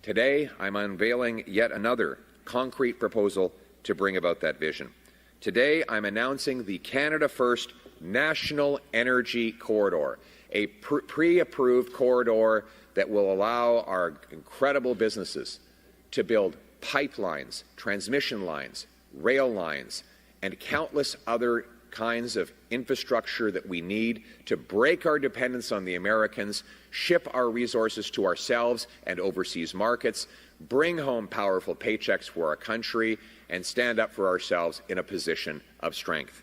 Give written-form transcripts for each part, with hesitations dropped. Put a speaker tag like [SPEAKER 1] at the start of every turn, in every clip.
[SPEAKER 1] Today, I'm unveiling yet another concrete proposal to bring about that vision. Today, I'm announcing the Canada First National Energy Corridor, a pre-approved corridor that will allow our incredible businesses to build pipelines, transmission lines, rail lines, and countless other kinds of infrastructure that we need to break our dependence on the Americans, ship our resources to ourselves and overseas markets, bring home powerful paychecks for our country, and stand up for ourselves in a position of strength.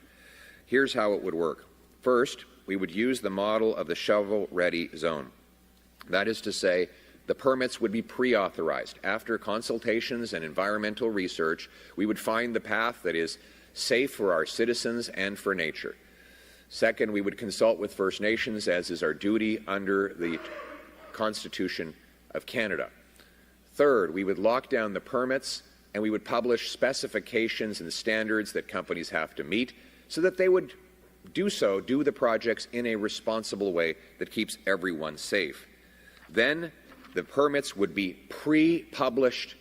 [SPEAKER 1] Here's how it would work. First, we would use the model of the shovel-ready zone. That is to say, the permits would be pre-authorized. After consultations and environmental research, we would find the path that is safe for our citizens and for nature. Second, we would consult with First Nations, as is our duty under the Constitution of Canada. Third, we would lock down the permits and we would publish specifications and standards that companies have to meet so that they would do the projects in a responsible way that keeps everyone safe. Then the permits would be pre-published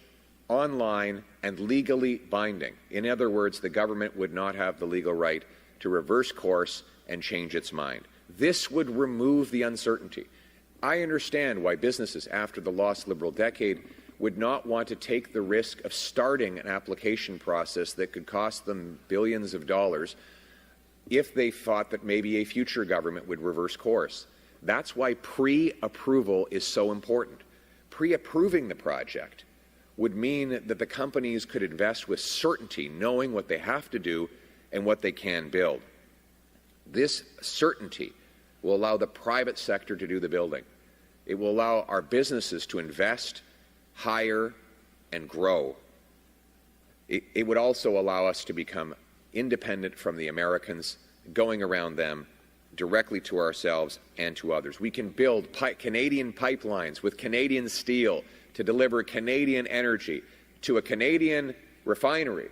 [SPEAKER 1] online and legally binding. In other words, the government would not have the legal right to reverse course and change its mind. This would remove the uncertainty. I understand why businesses, after the lost Liberal decade, would not want to take the risk of starting an application process that could cost them billions of dollars if they thought that maybe a future government would reverse course. That's why pre-approval is so important. Pre-approving the project would mean that the companies could invest with certainty, knowing what they have to do and what they can build. This certainty will allow the private sector to do the building. It will allow our businesses to invest, hire, and grow. It would also allow us to become independent from the Americans, going around them directly to ourselves and to others. We can build Canadian pipelines with Canadian steel to deliver Canadian energy to a Canadian refinery